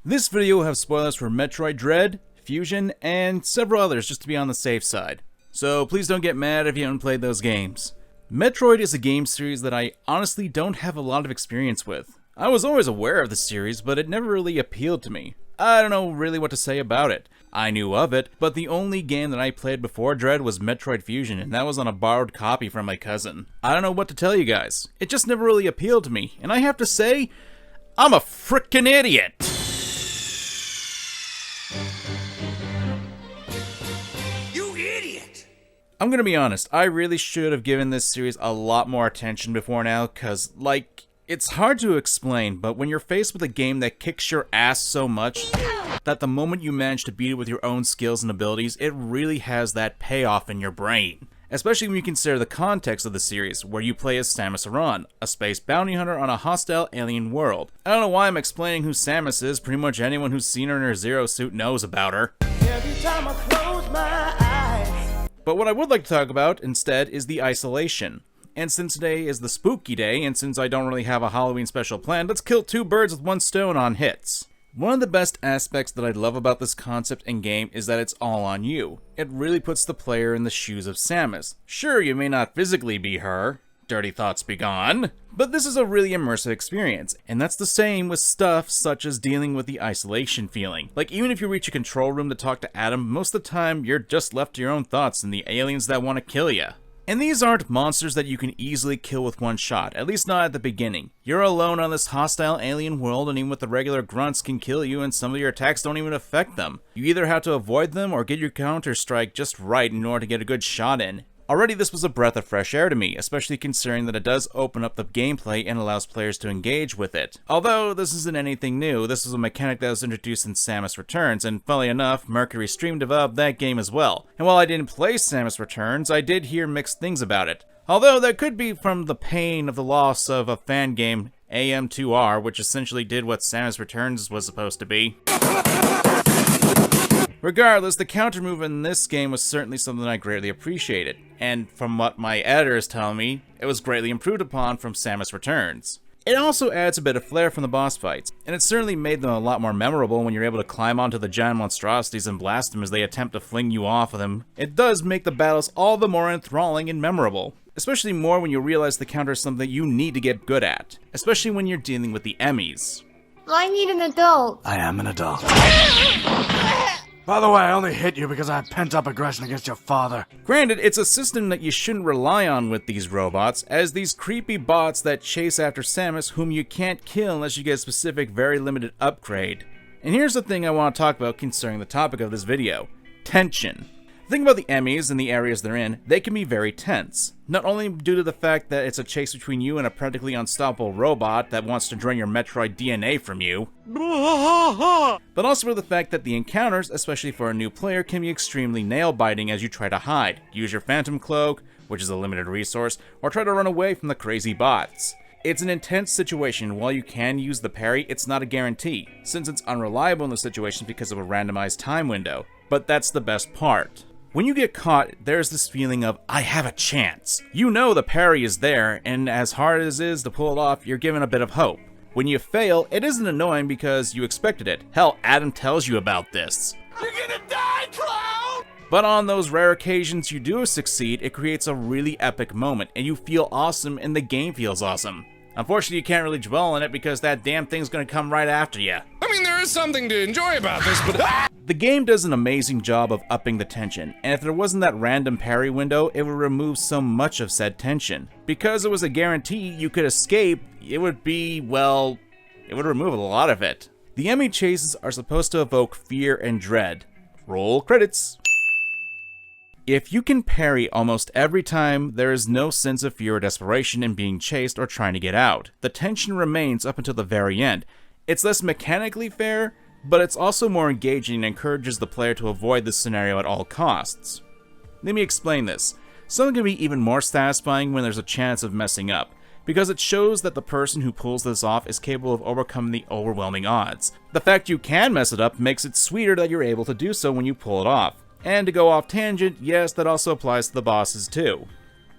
This video will have spoilers for Metroid Dread, Fusion, and several others just to be on the safe side. So please don't get mad if you haven't played those games. Metroid is a game series that I honestly don't have a lot of experience with. I was always aware of the series, but it never really appealed to me. I don't know really what to say about it. I knew of it, but the only game that I played before Dread was Metroid Fusion, and that was on a borrowed copy from my cousin. I don't know what to tell you guys. It just never really appealed to me, and I have to say, I'm a frickin' idiot! You idiot! I'm gonna be honest, I really should have given this series a lot more attention before now, cause, it's hard to explain, but when you're faced with a game that kicks your ass so much that the moment you manage to beat it with your own skills and abilities, it really has that payoff in your brain. Especially when you consider the context of the series, where you play as Samus Aran, a space bounty hunter on a hostile alien world. I don't know why I'm explaining who Samus is, pretty much anyone who's seen her in her Zero suit knows about her. Every time I close my eyes. But what I would like to talk about, instead, is the isolation. And since today is the spooky day, and since I don't really have a Halloween special planned, let's kill two birds with one stone on hits. One of the best aspects that I love about this concept and game is that it's all on you. It really puts the player in the shoes of Samus. Sure, you may not physically be her, dirty thoughts be gone, but this is a really immersive experience, and that's the same with stuff such as dealing with the isolation feeling. Like, even if you reach a control room to talk to Adam, most of the time you're just left to your own thoughts and the aliens that want to kill you. And these aren't monsters that you can easily kill with one shot, at least not at the beginning. You're alone on this hostile alien world, and even with the regular grunts can kill you, and some of your attacks don't even affect them. You either have to avoid them or get your counter strike just right in order to get a good shot in. Already this was a breath of fresh air to me, especially considering that it does open up the gameplay and allows players to engage with it. Although this isn't anything new, this was a mechanic that was introduced in Samus Returns, and funnily enough, Mercury Stream developed that game as well. And while I didn't play Samus Returns, I did hear mixed things about it. Although that could be from the pain of the loss of a fan game, AM2R, which essentially did what Samus Returns was supposed to be. Regardless, the counter move in this game was certainly something I greatly appreciated, and from what my editors tell me, it was greatly improved upon from Samus Returns. It also adds a bit of flair from the boss fights, and it certainly made them a lot more memorable when you're able to climb onto the giant monstrosities and blast them as they attempt to fling you off of them. It does make the battles all the more enthralling and memorable, especially more when you realize the counter is something you need to get good at, especially when you're dealing with the E.M.M.Is. I need an adult. I am an adult. By the way, I only hit you because I have pent-up aggression against your father. Granted, it's a system that you shouldn't rely on with these robots, as these creepy bots that chase after Samus whom you can't kill unless you get a specific very limited upgrade. And here's the thing I want to talk about concerning the topic of this video: tension. Think about the E.M.M.Is and the areas they're in, they can be very tense. Not only due to the fact that it's a chase between you and a practically unstoppable robot that wants to drain your Metroid DNA from you, but also for the fact that the encounters, especially for a new player, can be extremely nail-biting as you try to hide, use your Phantom Cloak, which is a limited resource, or try to run away from the crazy bots. It's an intense situation. While you can use the parry, it's not a guarantee, since it's unreliable in the situation because of a randomized time window. But that's the best part. When you get caught, there's this feeling of, I have a chance. You know the parry is there, and as hard as it is to pull it off, you're given a bit of hope. When you fail, it isn't annoying because you expected it. Hell, Adam tells you about this. You're gonna die, clown! But on those rare occasions you do succeed, it creates a really epic moment, and you feel awesome and the game feels awesome. Unfortunately, you can't really dwell on it because that damn thing's gonna come right after you. I mean, there is something to enjoy about this, but... The game does an amazing job of upping the tension, and if there wasn't that random parry window, it would remove so much of said tension. Because it was a guarantee you could escape, it would be, well, it would remove a lot of it. The E.M.M.I chases are supposed to evoke fear and dread. Roll credits. If you can parry almost every time, there is no sense of fear or desperation in being chased or trying to get out. The tension remains up until the very end. It's less mechanically fair, but it's also more engaging and encourages the player to avoid this scenario at all costs. Let me explain this. Something can be even more satisfying when there's a chance of messing up, because it shows that the person who pulls this off is capable of overcoming the overwhelming odds. The fact you can mess it up makes it sweeter that you're able to do so when you pull it off. And to go off tangent, yes, that also applies to the bosses too.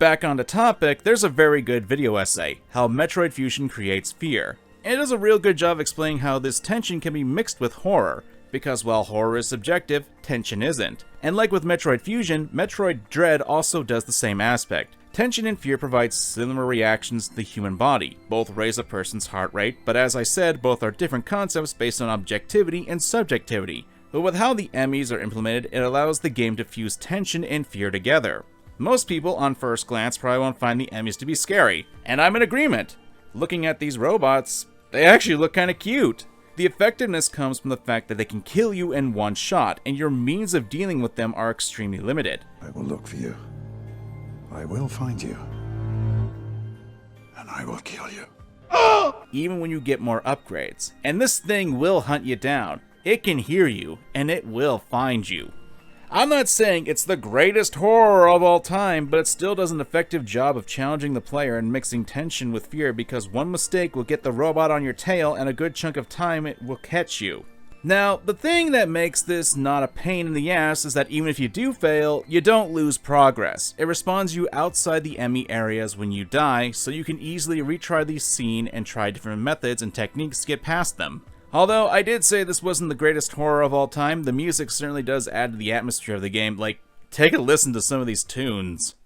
Back on the topic, there's a very good video essay, How Metroid Fusion Creates Fear. And it does a real good job explaining how this tension can be mixed with horror, because while horror is subjective, tension isn't. And like with Metroid Fusion, Metroid Dread also does the same aspect. Tension and fear provide similar reactions to the human body. Both raise a person's heart rate, but as I said, both are different concepts based on objectivity and subjectivity. But with how the E.M.M.Is are implemented, it allows the game to fuse tension and fear together. Most people, on first glance, probably won't find the E.M.M.Is to be scary, and I'm in agreement. Looking at these robots, they actually look kinda cute. The effectiveness comes from the fact that they can kill you in one shot, and your means of dealing with them are extremely limited. I will look for you. I will find you. And I will kill you. Even when you get more upgrades. And this thing will hunt you down. It can hear you, and it will find you. I'm not saying it's the greatest horror of all time, but it still does an effective job of challenging the player and mixing tension with fear, because one mistake will get the robot on your tail and a good chunk of time it will catch you. Now, the thing that makes this not a pain in the ass is that even if you do fail, you don't lose progress. It respawns you outside the E.M.M.I areas when you die, so you can easily retry the scene and try different methods and techniques to get past them. Although I did say this wasn't the greatest horror of all time, the music certainly does add to the atmosphere of the game. Like, take a listen to some of these tunes.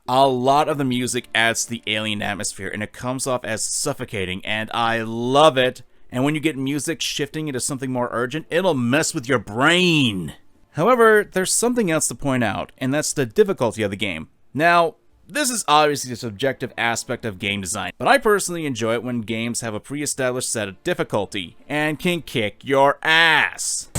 A lot of the music adds to the alien atmosphere, and it comes off as suffocating, and I love it. And when you get music shifting into something more urgent, it'll mess with your brain. However, there's something else to point out, and that's the difficulty of the game. Now, this is obviously a subjective aspect of game design, but I personally enjoy it when games have a pre-established set of difficulty, and can kick your ass.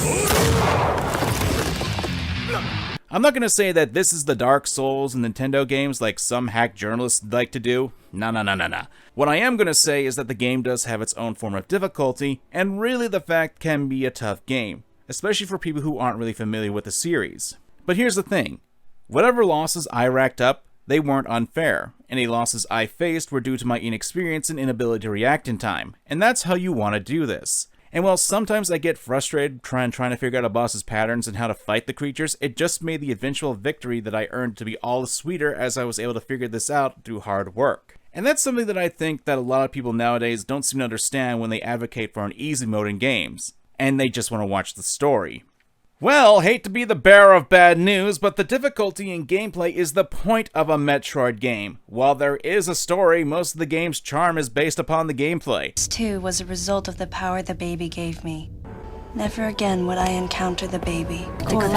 I'm not gonna say that this is the Dark Souls in Nintendo games like some hack journalists like to do. Nah. What I am gonna say is that the game does have its own form of difficulty, and really the fact can be a tough game, especially for people who aren't really familiar with the series. But here's the thing, whatever losses I racked up, they weren't unfair. Any losses I faced were due to my inexperience and inability to react in time, and that's how you want to do this. And while sometimes I get frustrated trying to figure out a boss's patterns and how to fight the creatures, it just made the eventual victory that I earned to be all the sweeter as I was able to figure this out through hard work. And that's something that I think that a lot of people nowadays don't seem to understand when they advocate for an easy mode in games, and they just want to watch the story. Well, hate to be the bearer of bad news, but the difficulty in gameplay is the point of a Metroid game. While there is a story, most of the game's charm is based upon the gameplay. This too was a result of the power the baby gave me. Never again would I encounter the baby. Quiet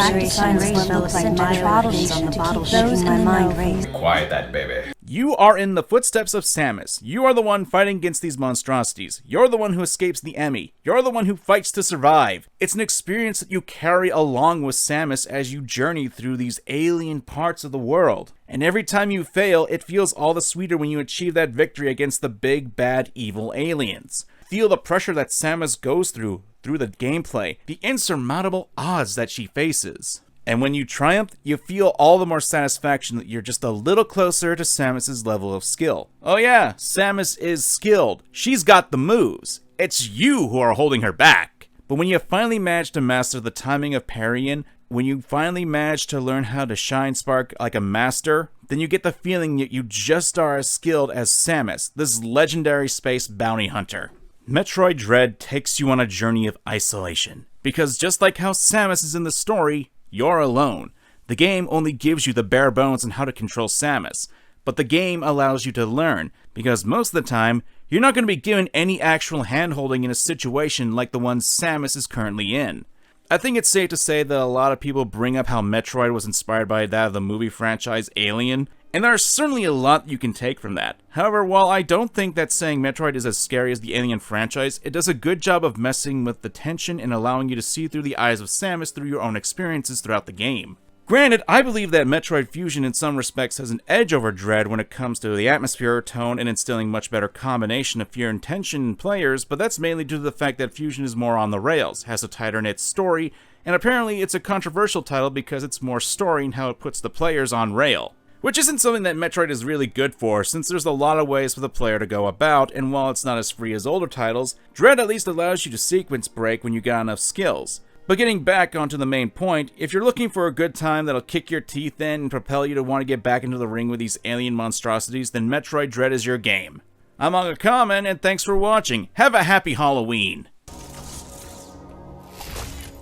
that baby. You are in the footsteps of Samus. You are the one fighting against these monstrosities. You're the one who escapes the E.M.M.I. You're the one who fights to survive. It's an experience that you carry along with Samus as you journey through these alien parts of the world. And every time you fail, it feels all the sweeter when you achieve that victory against the big, bad, evil aliens. Feel the pressure that Samus goes through the gameplay, the insurmountable odds that she faces. And when you triumph, you feel all the more satisfaction that you're just a little closer to Samus's level of skill. Oh yeah, Samus is skilled. She's got the moves. It's you who are holding her back. But when you finally manage to master the timing of parrying, when you finally manage to learn how to shine spark like a master, then you get the feeling that you just are as skilled as Samus, this legendary space bounty hunter. Metroid Dread takes you on a journey of isolation, because just like how Samus is in the story, you're alone. The game only gives you the bare bones on how to control Samus, but the game allows you to learn, because most of the time, you're not going to be given any actual handholding in a situation like the one Samus is currently in. I think it's safe to say that a lot of people bring up how Metroid was inspired by that of the movie franchise Alien, and there's certainly a lot you can take from that. However, while I don't think that saying Metroid is as scary as the Alien franchise, it does a good job of messing with the tension and allowing you to see through the eyes of Samus through your own experiences throughout the game. Granted, I believe that Metroid Fusion in some respects has an edge over Dread when it comes to the atmosphere, tone, and instilling much better combination of fear and tension in players, but that's mainly due to the fact that Fusion is more on the rails, has a tighter knit story, and apparently it's a controversial title because it's more story in how it puts the players on rail. Which isn't something that Metroid is really good for, since there's a lot of ways for the player to go about, and while it's not as free as older titles, Dread at least allows you to sequence break when you got enough skills. But getting back onto the main point, if you're looking for a good time that'll kick your teeth in and propel you to want to get back into the ring with these alien monstrosities, then Metroid Dread is your game. I'm MangaKamen, and thanks for watching. Have a happy Halloween!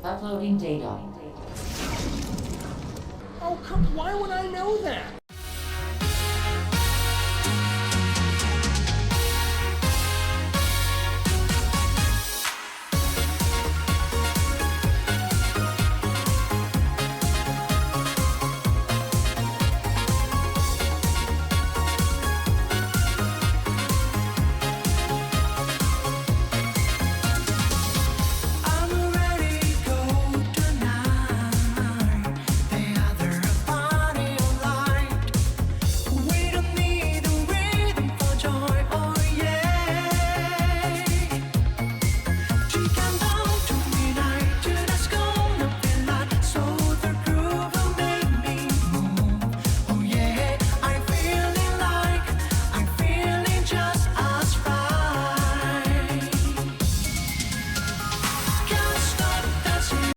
Uploading data. Oh, come, why would I know that?